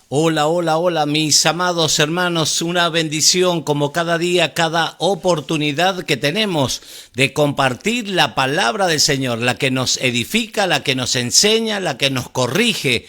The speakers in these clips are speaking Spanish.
Hola, hola, hola, mis amados hermanos, una bendición como cada día, cada oportunidad que tenemos de compartir la palabra del Señor, la que nos edifica, la que nos enseña, la que nos corrige,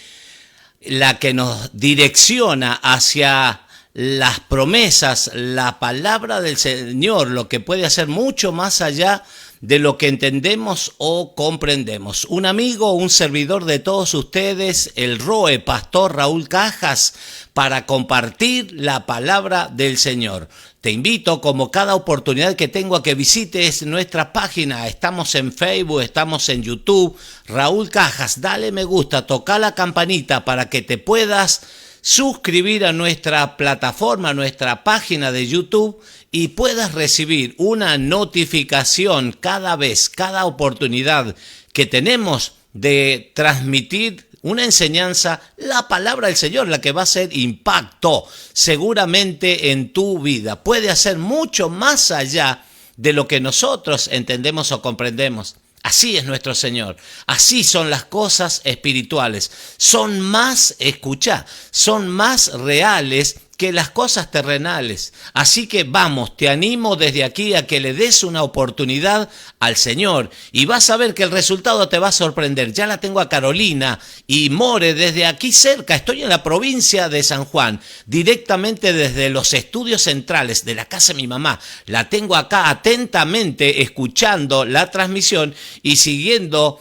la que nos direcciona hacia las promesas, la palabra del Señor, lo que puede hacer mucho más allá de lo que entendemos o comprendemos. Un amigo, un servidor de todos ustedes, el ROE, Pastor Raúl Cajas, para compartir la palabra del Señor. Te invito, como cada oportunidad que tengo, a que visites nuestra página. Estamos en Facebook, estamos en YouTube. Raúl Cajas, dale me gusta, toca la campanita para que te puedas suscribir a nuestra plataforma, a nuestra página de YouTube y puedas recibir una notificación cada vez, cada oportunidad que tenemos de transmitir una enseñanza, la palabra del Señor, la que va a hacer impacto seguramente en tu vida. Puede hacer mucho más allá de lo que nosotros entendemos o comprendemos. Así es nuestro Señor, así son las cosas espirituales, son más, escuchá, son más reales que las cosas terrenales. Así que vamos, te animo desde aquí a que le des una oportunidad al Señor y vas a ver que el resultado te va a sorprender. Ya la tengo a Carolina y More desde aquí cerca, estoy en la provincia de San Juan, directamente desde los estudios centrales de la casa de mi mamá. La tengo acá atentamente escuchando la transmisión y siguiendo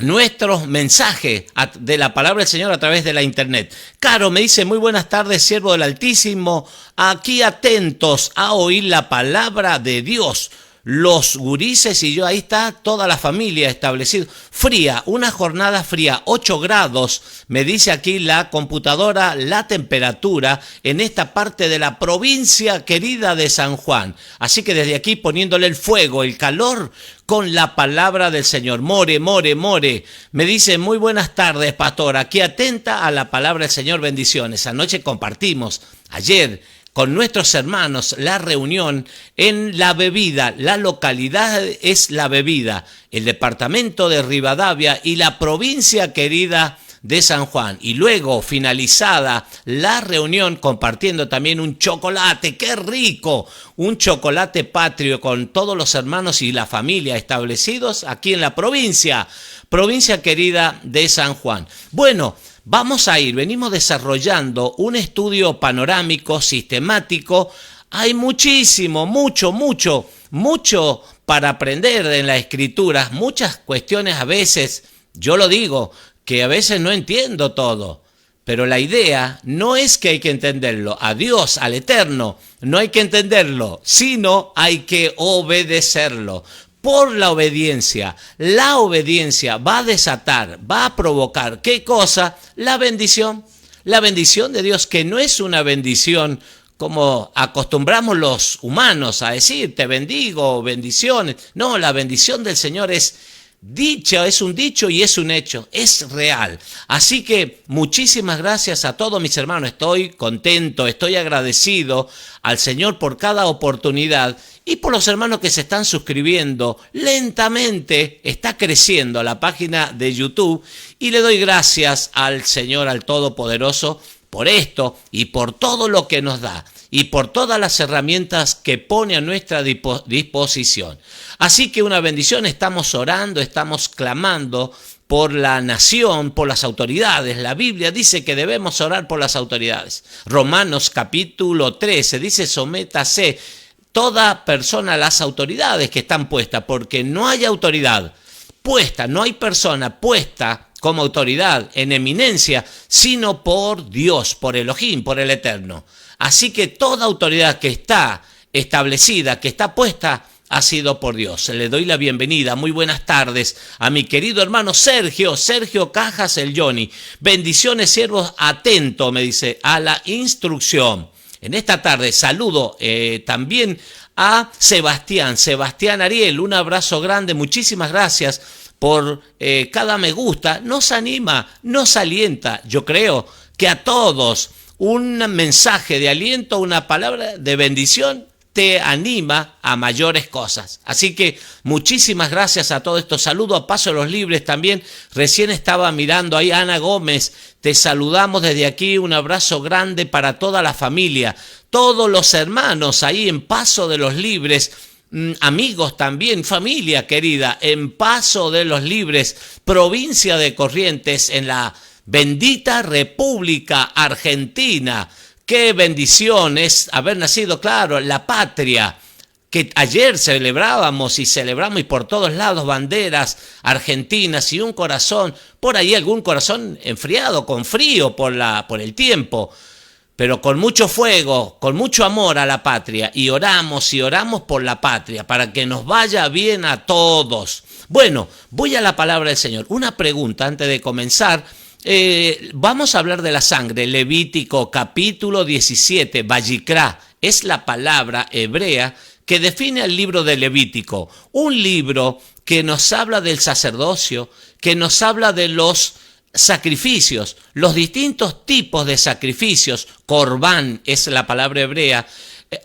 nuestros mensajes de la palabra del Señor a través de la internet. Caro me dice: muy buenas tardes, siervo del Altísimo, aquí atentos a oír la palabra de Dios. Los gurises y yo, ahí está toda la familia establecida. Fría, una jornada fría, 8 grados, me dice aquí la computadora, la temperatura en esta parte de la provincia querida de San Juan. Así que desde aquí poniéndole el fuego, el calor con la palabra del Señor. More, me dice: muy buenas tardes, pastor, aquí atenta a la palabra del Señor, bendiciones. Anoche compartimos, ayer, con nuestros hermanos, la reunión en La Bebida. La localidad es La Bebida, el departamento de Rivadavia y la provincia querida de San Juan. Y luego, finalizada la reunión, compartiendo también un chocolate, ¡qué rico! Un chocolate patrio con todos los hermanos y la familia establecidos aquí en la provincia querida de San Juan. Bueno, venimos desarrollando un estudio panorámico, sistemático. Hay mucho para aprender en la Escritura, muchas cuestiones a veces, yo lo digo, que a veces no entiendo todo. Pero la idea no es que hay que entenderlo, a Dios, al Eterno, no hay que entenderlo, sino hay que obedecerlo. Por la obediencia va a desatar, va a provocar, ¿qué cosa? La bendición de Dios, que no es una bendición como acostumbramos los humanos a decir, te bendigo, bendiciones. No, la bendición del Señor es un dicho y es un hecho, es real. Así que muchísimas gracias a todos mis hermanos, estoy contento, estoy agradecido al Señor por cada oportunidad y por los hermanos que se están suscribiendo. Lentamente está creciendo la página de YouTube y le doy gracias al Señor, al Todopoderoso, por esto y por todo lo que nos da y por todas las herramientas que pone a nuestra disposición. Así que una bendición, estamos orando, estamos clamando por la nación, por las autoridades. La Biblia dice que debemos orar por las autoridades. Romanos capítulo 13 dice: sométase toda persona a las autoridades que están puestas, porque no hay autoridad puesta, no hay persona puesta como autoridad en eminencia, sino por Dios, por Elohim, por el Eterno. Así que toda autoridad que está establecida, que está puesta, ha sido por Dios. Le doy la bienvenida, muy buenas tardes, a mi querido hermano Sergio Cajas, el Johnny. Bendiciones, siervos, atento, me dice, a la instrucción. En esta tarde saludo también a Sebastián Ariel, un abrazo grande, muchísimas gracias por cada me gusta, nos anima, nos alienta. Yo creo que a todos un mensaje de aliento, una palabra de bendición te anima a mayores cosas. Así que muchísimas gracias a todos estos. Saludo a Paso de los Libres también. Recién estaba mirando ahí a Ana Gómez. Te saludamos desde aquí. Un abrazo grande para toda la familia. Todos los hermanos ahí en Paso de los Libres. Amigos también, familia querida, en Paso de los Libres, provincia de Corrientes, en la bendita República Argentina. Qué bendición es haber nacido, claro, la patria que ayer celebrábamos y por todos lados banderas argentinas y un corazón, por ahí algún corazón enfriado, con frío por el tiempo, pero con mucho fuego, con mucho amor a la patria, y oramos por la patria, para que nos vaya bien a todos. Bueno, voy a la palabra del Señor. Una pregunta antes de comenzar. Vamos a hablar de la sangre. Levítico capítulo 17, Vayikra, es la palabra hebrea que define el libro de Levítico. Un libro que nos habla del sacerdocio, que nos habla de los sacrificios, los distintos tipos de sacrificios. Corbán es la palabra hebrea,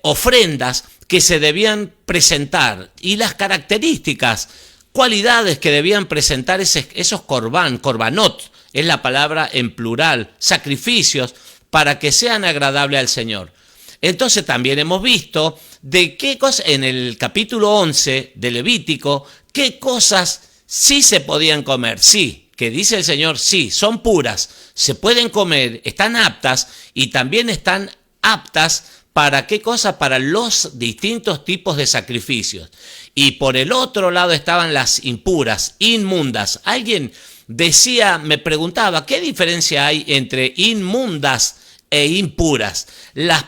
ofrendas que se debían presentar y las características, cualidades que debían presentar esos corbanot, es la palabra en plural, sacrificios para que sean agradables al Señor. Entonces también hemos visto de qué cosas, en el capítulo 11 de Levítico, qué cosas sí se podían comer, sí, que dice el Señor, sí, son puras, se pueden comer, están aptas y también están aptas para qué cosa, para los distintos tipos de sacrificios. Y por el otro lado estaban las impuras, inmundas. Alguien decía, me preguntaba, ¿qué diferencia hay entre inmundas e impuras? Las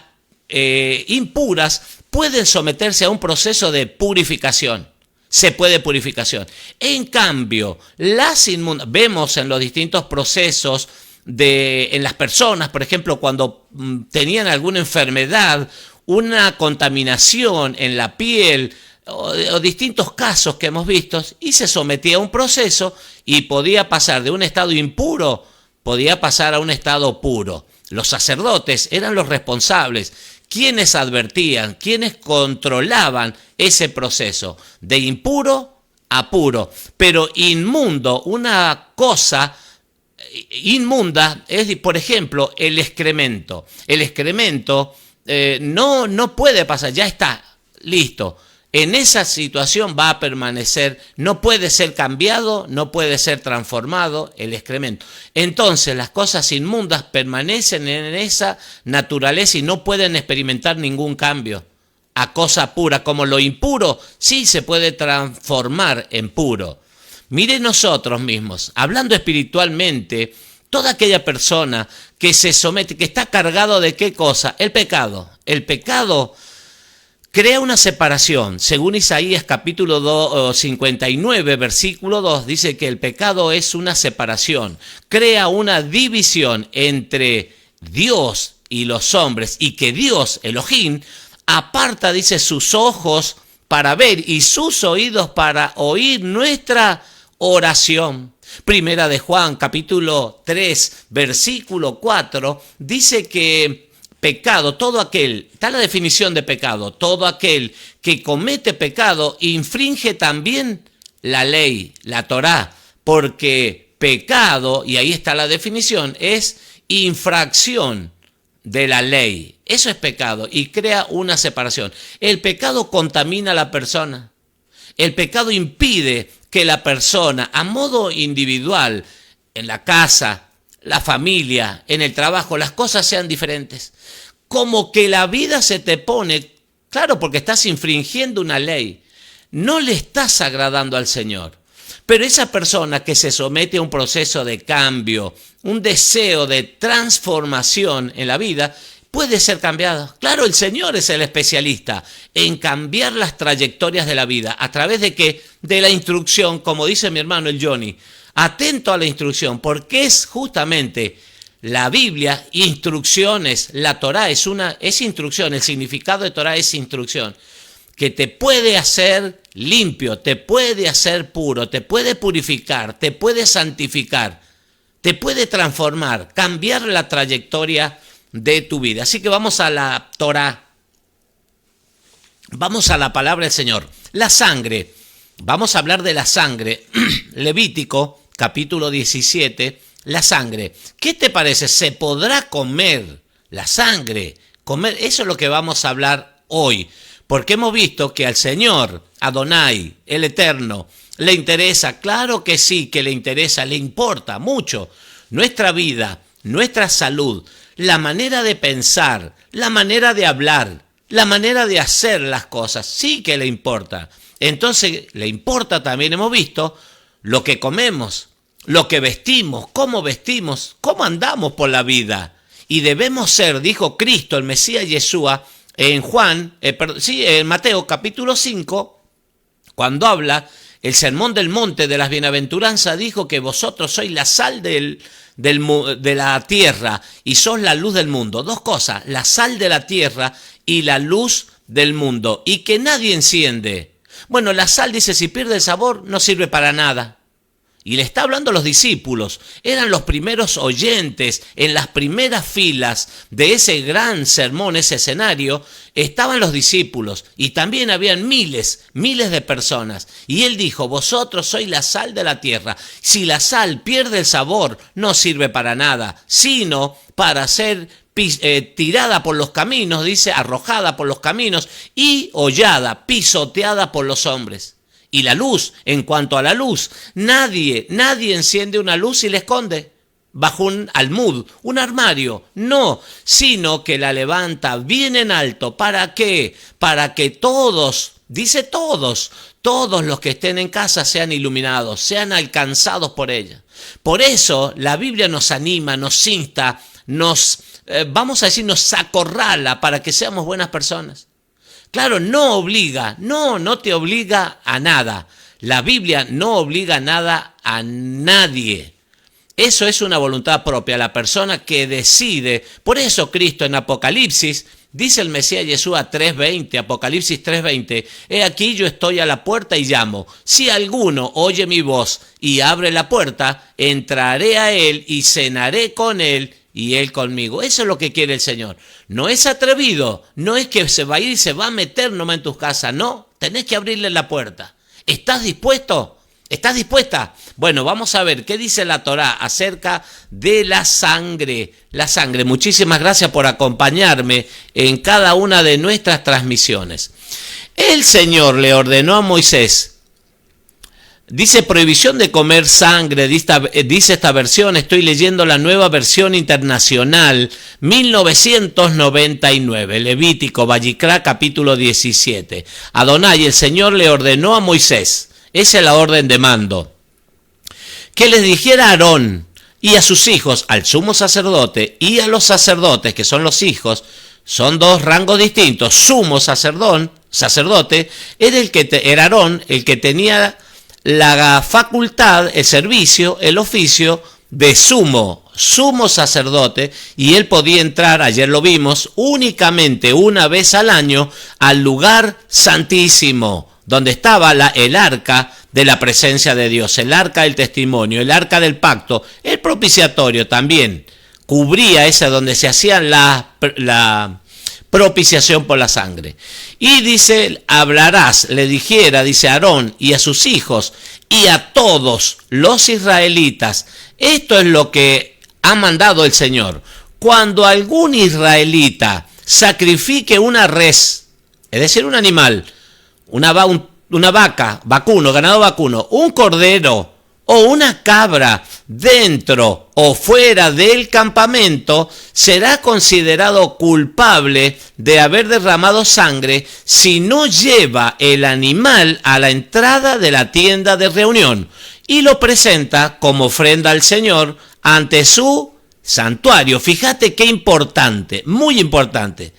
impuras pueden someterse a un proceso de purificación. Se puede purificación. En cambio, las inmundas, vemos en los distintos procesos en las personas, por ejemplo, cuando tenían alguna enfermedad, una contaminación en la piel, o distintos casos que hemos visto, y se sometía a un proceso y podía pasar de un estado impuro, podía pasar a un estado puro. Los sacerdotes eran los responsables, quienes advertían, quienes controlaban ese proceso de impuro a puro. Pero inmundo, una cosa inmunda es, por ejemplo, el excremento. El excremento no puede pasar, ya está, listo. En esa situación va a permanecer, no puede ser cambiado, no puede ser transformado el excremento. Entonces las cosas inmundas permanecen en esa naturaleza y no pueden experimentar ningún cambio a cosa pura, como lo impuro sí se puede transformar en puro. Mire nosotros mismos, hablando espiritualmente, toda aquella persona que se somete, que está cargado de ¿qué cosa? El pecado. El pecado crea una separación. Según Isaías capítulo 59, versículo 2, dice que el pecado es una separación. Crea una división entre Dios y los hombres, y que Dios, Elohim, aparta, dice, sus ojos para ver y sus oídos para oír nuestra oración. Primera de Juan capítulo 3, versículo 4, dice que pecado, todo aquel, está la definición de pecado, todo aquel que comete pecado infringe también la ley, la Torá, porque pecado, y ahí está la definición, es infracción de la ley. Eso es pecado y crea una separación. El pecado contamina a la persona. El pecado impide que la persona, a modo individual, en la casa, la familia, en el trabajo, las cosas sean diferentes. Como que la vida se te pone, claro, porque estás infringiendo una ley. No le estás agradando al Señor. Pero esa persona que se somete a un proceso de cambio, un deseo de transformación en la vida, puede ser cambiada. Claro, el Señor es el especialista en cambiar las trayectorias de la vida. ¿A través de qué? De la instrucción, como dice mi hermano el Johnny. Atento a la instrucción, porque es justamente la Biblia, instrucciones. La Torá es instrucción, el significado de Torá es instrucción, que te puede hacer limpio, te puede hacer puro, te puede purificar, te puede santificar, te puede transformar, cambiar la trayectoria de tu vida. Así que vamos a la Torá. Vamos a la palabra del Señor. La sangre. Vamos a hablar de la sangre. Levítico, capítulo 17. La sangre. ¿Qué te parece? ¿Se podrá comer la sangre? Comer, eso es lo que vamos a hablar hoy. Porque hemos visto que al Señor, Adonai, el Eterno, le interesa. Claro que sí, que le interesa, le importa mucho nuestra vida, nuestra salud, la manera de pensar, la manera de hablar, la manera de hacer las cosas, sí que le importa. Entonces le importa también, hemos visto, lo que comemos, lo que vestimos, cómo andamos por la vida. Y debemos ser, dijo Cristo, el Mesías Yeshua, en Mateo capítulo 5, cuando habla el sermón del monte de las bienaventuranzas, dijo que vosotros sois la sal de la tierra y sos la luz del mundo. Dos cosas, la sal de la tierra y la luz del mundo. Y que nadie enciende. Bueno, la sal, dice, si pierde el sabor, no sirve para nada. Y le está hablando a los discípulos. Eran los primeros oyentes, en las primeras filas de ese gran sermón, ese escenario, estaban los discípulos. Y también habían miles de personas. Y él dijo, vosotros sois la sal de la tierra. Si la sal pierde el sabor, no sirve para nada, sino para ser tirada por los caminos, dice, arrojada por los caminos y hollada, pisoteada por los hombres. Y la luz, en cuanto a la luz, nadie enciende una luz y la esconde bajo un almud, un armario, no, sino que la levanta bien en alto. ¿Para qué? Para que todos, dice todos los que estén en casa sean iluminados, sean alcanzados por ella. Por eso la Biblia nos anima, nos insta, nos acorrala para que seamos buenas personas. Claro, no te obliga a nada. La Biblia no obliga a nada a nadie. Eso es una voluntad propia, la persona que decide. Por eso Cristo en Apocalipsis, dice el Mesías Yeshua 3:20, Apocalipsis 3:20, he aquí yo estoy a la puerta y llamo. Si alguno oye mi voz y abre la puerta, entraré a él y cenaré con él y él conmigo. Eso es lo que quiere el Señor. No es atrevido, no es que se va a ir y se va a meter nomás en tus casas, no, tenés que abrirle la puerta. ¿Estás dispuesto? ¿Estás dispuesta? Bueno, vamos a ver qué dice la Torá acerca de la sangre. La sangre. Muchísimas gracias por acompañarme en cada una de nuestras transmisiones. El Señor le ordenó a Moisés, dice prohibición de comer sangre, dice esta versión, estoy leyendo la nueva versión internacional, 1999, Levítico, Vayikra, capítulo 17. Adonai, el Señor le ordenó a Moisés, esa es la orden de mando, que les dijera a Aarón y a sus hijos, al sumo sacerdote y a los sacerdotes, que son los hijos, son dos rangos distintos. Sumo sacerdote, era Aarón el que tenía la facultad, el servicio, el oficio de sumo sacerdote, y él podía entrar, ayer lo vimos, únicamente una vez al año al lugar santísimo, donde estaba el arca de la presencia de Dios, el arca del testimonio, el arca del pacto, el propiciatorio también cubría esa donde se hacía la propiciación por la sangre. Y dice, hablarás, le dijera, dice Aarón y a sus hijos y a todos los israelitas. Esto es lo que ha mandado el Señor. Cuando algún israelita sacrifique una res, es decir, un animal, una vaca, ganado vacuno, un cordero o una cabra dentro o fuera del campamento, será considerado culpable de haber derramado sangre si no lleva el animal a la entrada de la tienda de reunión y lo presenta como ofrenda al Señor ante su santuario. Fíjate qué importante, muy importante.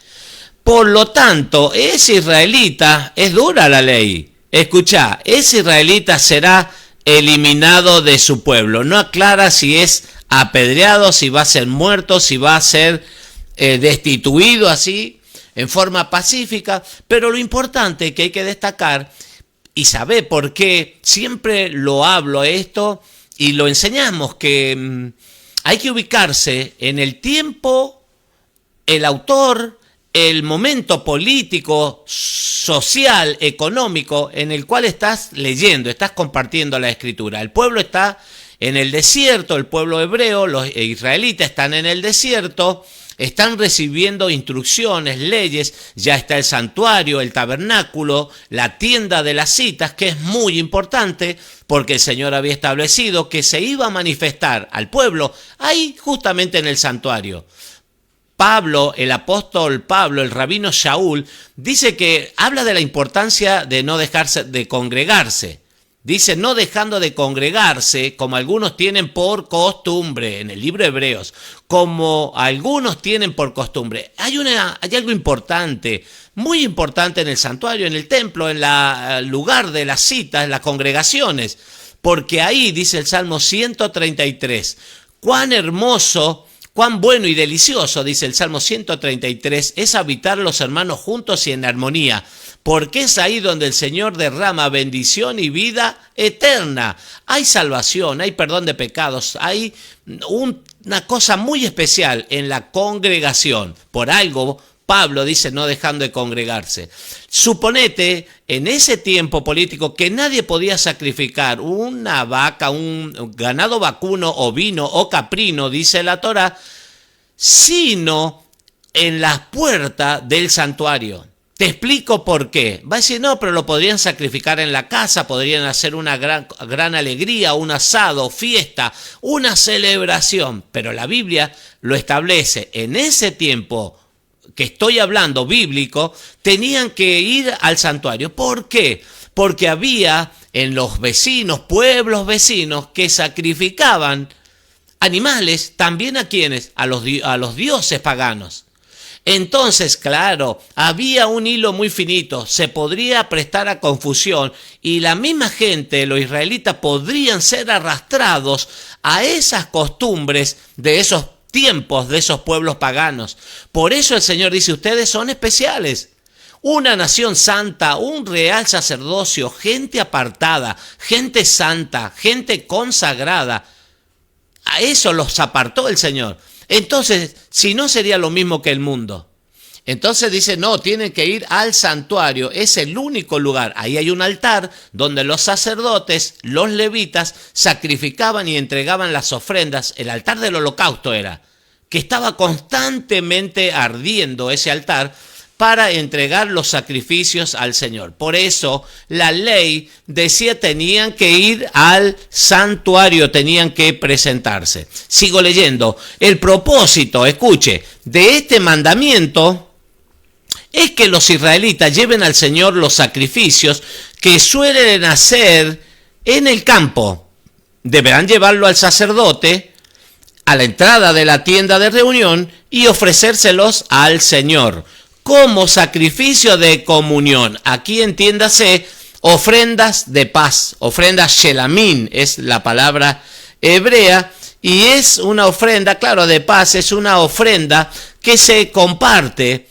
Por lo tanto, ese israelita, es dura la ley. Escuchá, ese israelita será eliminado de su pueblo. No aclara si es apedreado, si va a ser muerto, si va a ser destituido así, en forma pacífica. Pero lo importante que hay que destacar, y saber por qué siempre lo hablo esto y lo enseñamos, que hay que ubicarse en el tiempo, el autor, el momento político, social, económico en el cual estás leyendo, estás compartiendo la escritura. El pueblo está en el desierto, el pueblo hebreo, los israelitas están en el desierto, están recibiendo instrucciones, leyes, ya está el santuario, el tabernáculo, la tienda de las citas, que es muy importante porque el Señor había establecido que se iba a manifestar al pueblo ahí justamente en el santuario. Pablo, el apóstol Pablo, el rabino Shaul, dice que habla de la importancia de no dejarse de congregarse. Dice, no dejando de congregarse, como algunos tienen por costumbre, en el libro de Hebreos, como algunos tienen por costumbre. Hay algo importante, muy importante en el santuario, en el templo, en el lugar de las citas, en las congregaciones, porque ahí, dice el Salmo 133, cuán hermoso, cuán bueno y delicioso, dice el Salmo 133, es habitar los hermanos juntos y en armonía, porque es ahí donde el Señor derrama bendición y vida eterna. Hay salvación, hay perdón de pecados, hay una cosa muy especial en la congregación. Por algo Pablo dice no dejando de congregarse. Suponete en ese tiempo político que nadie podía sacrificar una vaca, un ganado vacuno, ovino o caprino, dice la Torá, sino en las puertas del santuario. Te explico por qué. Va a decir, no, pero lo podrían sacrificar en la casa, podrían hacer una gran alegría, un asado, fiesta, una celebración. Pero la Biblia lo establece. En ese tiempo que estoy hablando bíblico, tenían que ir al santuario. ¿Por qué? Porque había en los vecinos, pueblos vecinos, que sacrificaban animales, también a quienes, a los dioses paganos. Entonces, claro, había un hilo muy finito, se podría prestar a confusión y la misma gente, los israelitas, podrían ser arrastrados a esas costumbres de esos tiempos, de esos pueblos paganos. Por eso el Señor dice, ustedes son especiales. Una nación santa, un real sacerdocio, gente apartada, gente santa, gente consagrada. A eso los apartó el Señor. Entonces, si no sería lo mismo que el mundo. Entonces dice, no, tienen que ir al santuario, es el único lugar. Ahí hay un altar donde los sacerdotes, los levitas, sacrificaban y entregaban las ofrendas. El altar del holocausto era, que estaba constantemente ardiendo ese altar para entregar los sacrificios al Señor. Por eso la ley decía tenían que ir al santuario, tenían que presentarse. Sigo leyendo. El propósito, escuche, de este mandamiento es que los israelitas lleven al Señor los sacrificios que suelen hacer en el campo. Deberán llevarlo al sacerdote a la entrada de la tienda de reunión y ofrecérselos al Señor como sacrificio de comunión. Aquí entiéndase ofrendas de paz, ofrendas shelamín es la palabra hebrea y es una ofrenda, claro, de paz, es una ofrenda que se comparte,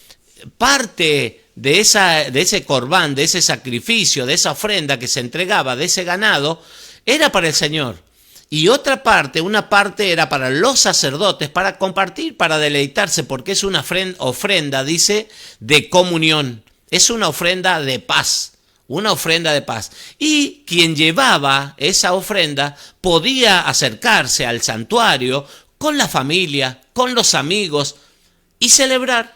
parte de ese corbán, de ese sacrificio, de esa ofrenda que se entregaba, de ese ganado, era para el Señor. Y otra parte, una parte era para los sacerdotes, para compartir, para deleitarse, porque es una ofrenda, dice, de comunión. Es una ofrenda de paz, una ofrenda de paz. Y quien llevaba esa ofrenda podía acercarse al santuario con la familia, con los amigos y celebrar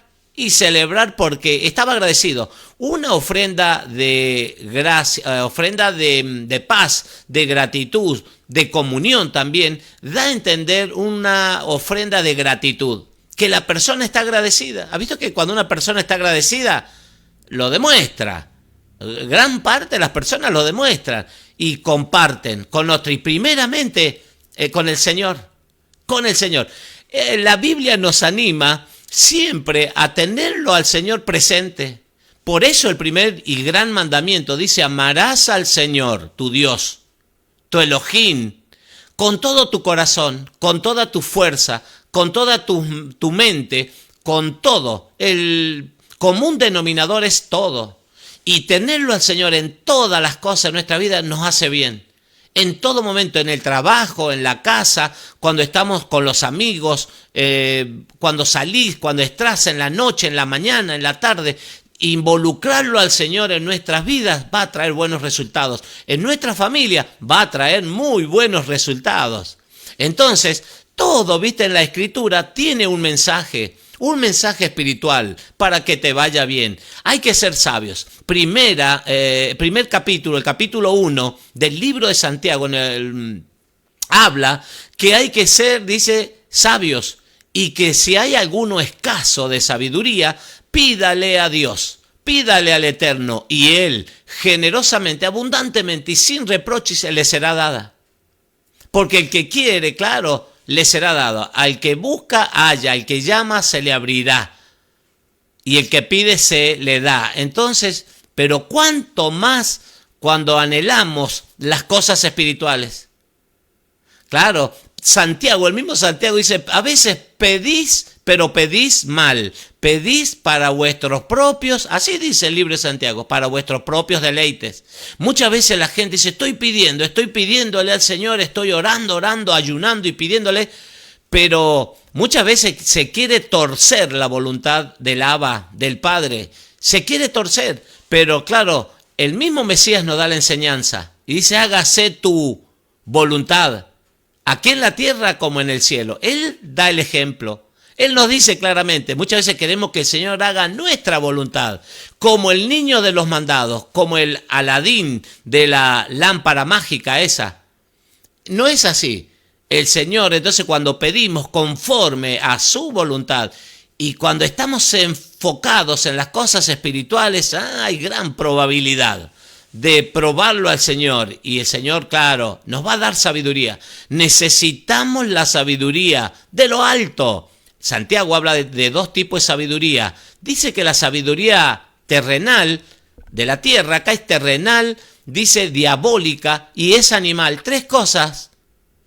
porque estaba agradecido. Una ofrenda de gracia, ofrenda de paz, de gratitud, de comunión también, da a entender una ofrenda de gratitud, que la persona está agradecida. ¿Ha visto que cuando una persona está agradecida, lo demuestra? Gran parte de las personas lo demuestran y comparten con otros y primeramente con el Señor. Con el Señor. La Biblia nos anima siempre a tenerlo al Señor presente. Por eso el primer y gran mandamiento dice, amarás al Señor, tu Dios, tu Elohim, con todo tu corazón, con toda tu fuerza, con toda tu mente, con todo. El común denominador es todo. Y tenerlo al Señor en todas las cosas de nuestra vida nos hace bien. En todo momento, en el trabajo, en la casa, cuando estamos con los amigos, cuando salís, cuando estás en la noche, en la mañana, en la tarde. Involucrarlo al Señor en nuestras vidas va a traer buenos resultados. En nuestra familia va a traer muy buenos resultados. Entonces, todo, viste, en la Escritura tiene un mensaje espiritual para que te vaya bien. Hay que ser sabios. Primer capítulo, el capítulo 1 del libro de Santiago, habla que hay que ser, dice, sabios, y que si hay alguno escaso de sabiduría, pídale a Dios, pídale al Eterno, y Él generosamente, abundantemente y sin reproches le será dada. Porque el que quiere, claro, le será dado. Al que busca, halla. Al que llama, se le abrirá. Y el que pide, se le da. Entonces, pero cuánto más cuando anhelamos las cosas espirituales. Claro, Santiago, el mismo Santiago dice, a veces pedís, pero pedís mal. Pedís para vuestros propios, así dice el libro de Santiago, para vuestros propios deleites. Muchas veces la gente dice, estoy pidiéndole al Señor, estoy orando, ayunando y pidiéndole, pero muchas veces se quiere torcer la voluntad del Abba, del Padre. Se quiere torcer, pero claro, el mismo Mesías nos da la enseñanza y dice, hágase tu voluntad, aquí en la tierra como en el cielo. Él da el ejemplo. Él nos dice claramente, muchas veces queremos que el Señor haga nuestra voluntad, como el niño de los mandados, como el Aladín de la lámpara mágica esa. No es así. El Señor, entonces, cuando pedimos conforme a su voluntad y cuando estamos enfocados en las cosas espirituales, hay gran probabilidad de probarlo al Señor, y el Señor, claro, nos va a dar sabiduría. Necesitamos la sabiduría de lo alto. Santiago habla de dos tipos de sabiduría. Dice que la sabiduría terrenal de la tierra, acá es terrenal, dice diabólica y es animal. Tres cosas.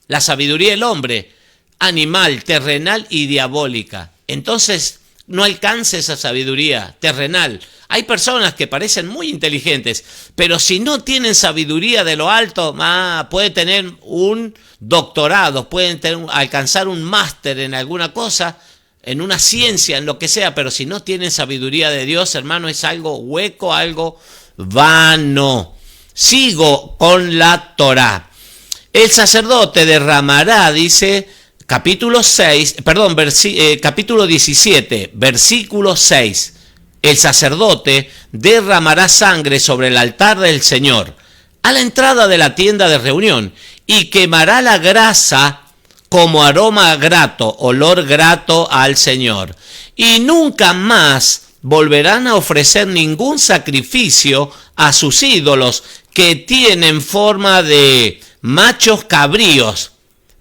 La sabiduría del hombre, animal, terrenal y diabólica. Entonces, no alcance esa sabiduría terrenal. Hay personas que parecen muy inteligentes, pero si no tienen sabiduría de lo alto, pueden tener un doctorado, pueden alcanzar un máster en alguna cosa, en una ciencia, en lo que sea, pero si no tienen sabiduría de Dios, hermano, es algo hueco, algo vano. Sigo con la Torá. El sacerdote derramará, dice, capítulo 17, versículo 6. El sacerdote derramará sangre sobre el altar del Señor, a la entrada de la tienda de reunión, y quemará la grasa como aroma grato, olor grato al Señor. Y nunca más volverán a ofrecer ningún sacrificio a sus ídolos que tienen forma de machos cabríos.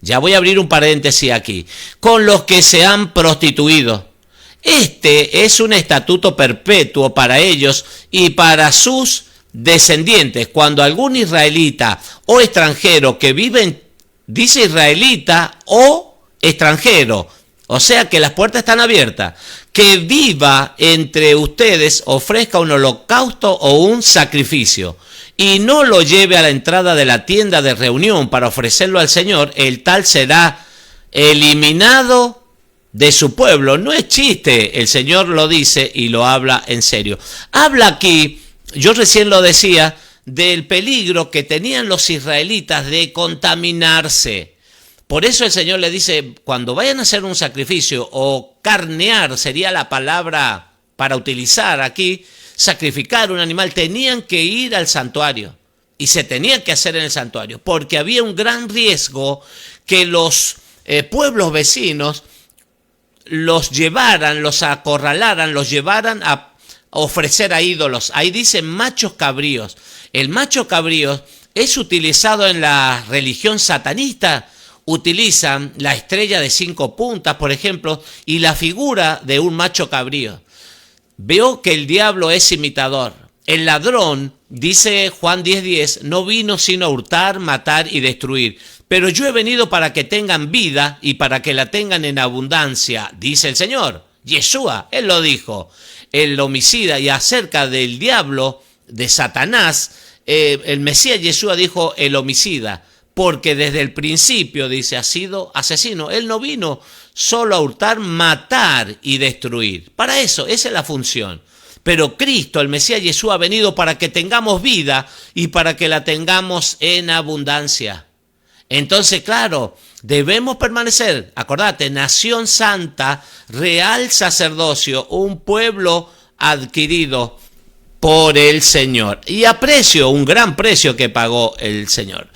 Ya voy a abrir un paréntesis aquí. Con los que se han prostituido. Este es un estatuto perpetuo para ellos y para sus descendientes. Cuando algún israelita o extranjero que vive, dice israelita o extranjero, o sea que las puertas están abiertas, que viva entre ustedes, ofrezca un holocausto o un sacrificio y no lo lleve a la entrada de la tienda de reunión para ofrecerlo al Señor, el tal será eliminado de su pueblo. No es chiste, el Señor lo dice y lo habla en serio. Habla aquí, yo recién lo decía, del peligro que tenían los israelitas de contaminarse. Por eso el Señor le dice, cuando vayan a hacer un sacrificio, o carnear sería la palabra para utilizar aquí, sacrificar un animal, tenían que ir al santuario. Y se tenía que hacer en el santuario, porque había un gran riesgo que los pueblos vecinos los llevaran, los acorralaran, los llevaran a ofrecer a ídolos. Ahí dicen machos cabríos. El macho cabrío es utilizado en la religión satanista. Utilizan la estrella de 5 puntas, por ejemplo, y la figura de un macho cabrío. Veo que el diablo es imitador. El ladrón, dice Juan 10:10, no vino sino a hurtar, matar y destruir. Pero yo he venido para que tengan vida y para que la tengan en abundancia, dice el Señor. Yeshua, él lo dijo, el homicida. Y acerca del diablo, de Satanás, el Mesías Yeshua dijo el homicida. porque desde el principio, dice, ha sido asesino. Él no vino solo a hurtar, matar y destruir. Para eso, esa es la función. Pero Cristo, el Mesías Jesús, ha venido para que tengamos vida y para que la tengamos en abundancia. Entonces, claro, debemos permanecer, acordate, nación santa, real sacerdocio, un pueblo adquirido por el Señor. Y a precio, un gran precio que pagó el Señor.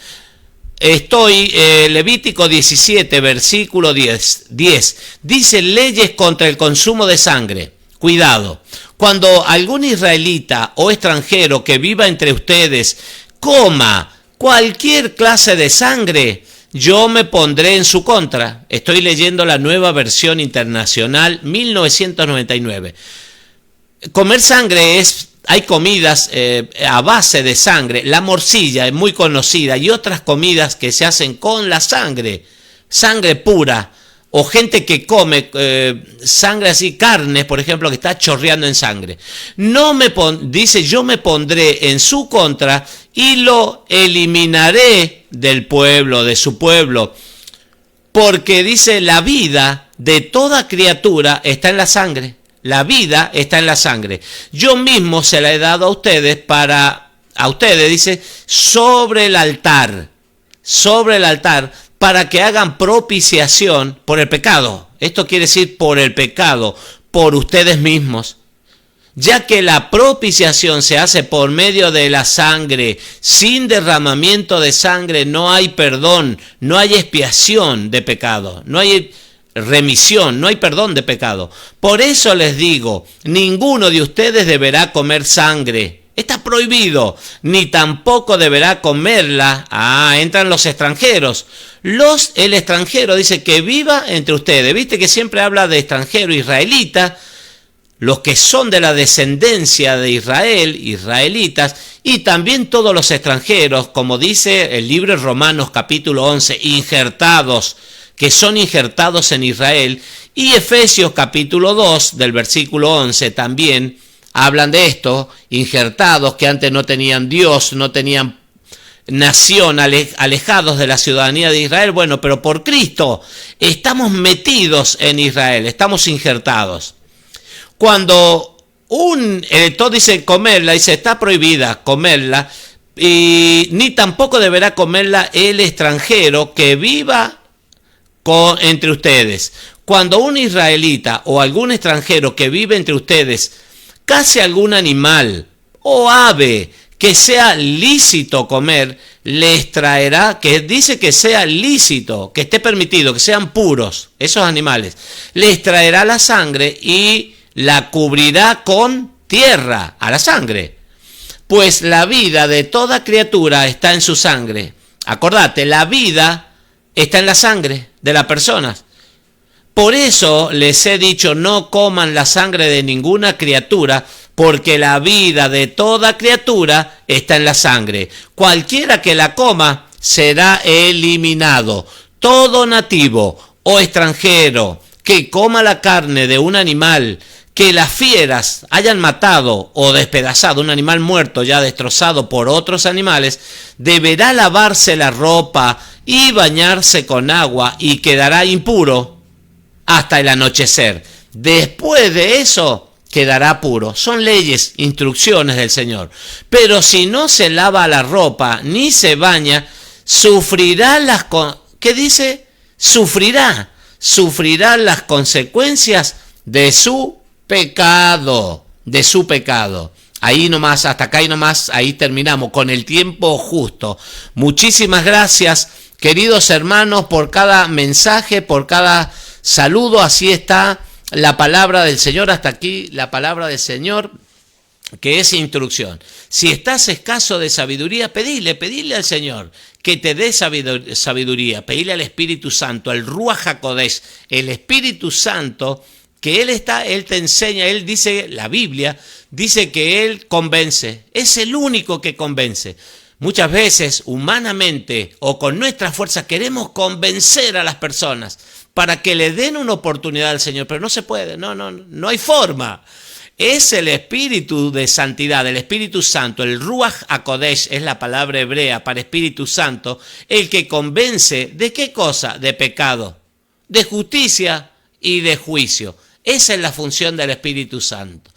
Levítico 17, versículo 10. Dice leyes contra el consumo de sangre. Cuidado, cuando algún israelita o extranjero que viva entre ustedes coma cualquier clase de sangre, yo me pondré en su contra. Estoy leyendo la Nueva Versión Internacional 1999. Comer sangre hay comidas a base de sangre. La morcilla es muy conocida y otras comidas que se hacen con la sangre pura. O gente que come sangre así, carne, por ejemplo, que está chorreando en sangre. Dice, yo me pondré en su contra y lo eliminaré del pueblo, de su pueblo. Porque dice, la vida de toda criatura está en la sangre. La vida está en la sangre. Yo mismo se la he dado a ustedes dice, sobre el altar, para que hagan propiciación por el pecado. Esto quiere decir por el pecado, por ustedes mismos. Ya que la propiciación se hace por medio de la sangre. Sin derramamiento de sangre no hay perdón, no hay expiación de pecado, no hay remisión, no hay perdón de pecado. Por eso les digo, ninguno de ustedes deberá comer sangre. Está prohibido, ni tampoco deberá comerla. Entran los extranjeros. El extranjero dice que viva entre ustedes. Viste que siempre habla de extranjero, israelita, los que son de la descendencia de Israel, israelitas, y también todos los extranjeros, como dice el libro de Romanos capítulo 11, injertados, que son injertados en Israel, y Efesios capítulo 2 del versículo 11 también hablan de esto, injertados que antes no tenían Dios, no tenían nación, alejados de la ciudadanía de Israel. Bueno, pero por Cristo estamos metidos en Israel, estamos injertados. Cuando un elector dice comerla, dice está prohibida comerla, y ni tampoco deberá comerla el extranjero que viva entre ustedes. Cuando un israelita o algún extranjero que vive entre ustedes case algún animal o ave que sea lícito comer, les traerá, que dice que sea lícito, que esté permitido, que sean puros esos animales, les traerá la sangre y la cubrirá con tierra a la sangre. Pues la vida de toda criatura está en su sangre. Acordate, la vida está en la sangre de las personas. Por eso les he dicho, no coman la sangre de ninguna criatura, porque la vida de toda criatura está en la sangre. Cualquiera que la coma será eliminado. Todo nativo o extranjero que coma la carne de un animal que las fieras hayan matado o despedazado, un animal muerto ya destrozado por otros animales, deberá lavarse la ropa y bañarse con agua y quedará impuro hasta el anochecer. Después de eso quedará puro. Son leyes, instrucciones del Señor. Pero si no se lava la ropa ni se baña, sufrirá ¿qué dice? Sufrirá las consecuencias de su pecado, Ahí nomás, hasta acá y nomás, ahí terminamos con el tiempo justo. Muchísimas gracias, queridos hermanos, por cada mensaje, por cada saludo. Así está la palabra del Señor, hasta aquí la palabra del Señor, que es instrucción. Si estás escaso de sabiduría, pedile al Señor que te dé sabiduría, pedile al Espíritu Santo, al Ruach HaKodesh, el Espíritu Santo, que Él te enseña. Él dice, la Biblia dice que Él convence, es el único que convence. Muchas veces, humanamente o con nuestra fuerza, queremos convencer a las personas para que le den una oportunidad al Señor, pero no se puede, no hay forma. Es el Espíritu de Santidad, el Espíritu Santo, el Ruach HaKodesh es la palabra hebrea para Espíritu Santo, el que convence ¿de qué cosa? De pecado, de justicia y de juicio. Esa es la función del Espíritu Santo.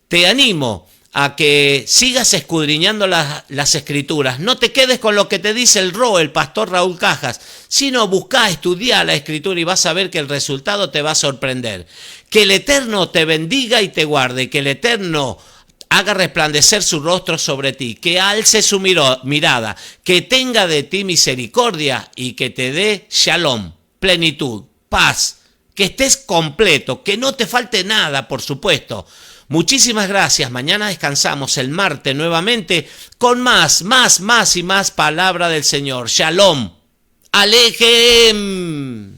Te animo a que sigas escudriñando las Escrituras. No te quedes con lo que te dice el pastor Raúl Cajas, sino busca, estudia la Escritura y vas a ver que el resultado te va a sorprender. Que el Eterno te bendiga y te guarde, que el Eterno haga resplandecer su rostro sobre ti, que alce su mirada, que tenga de ti misericordia y que te dé shalom, plenitud, paz, que estés completo, que no te falte nada, por supuesto. Muchísimas gracias. Mañana descansamos, el martes nuevamente con más y más palabra del Señor. Shalom. Alejem.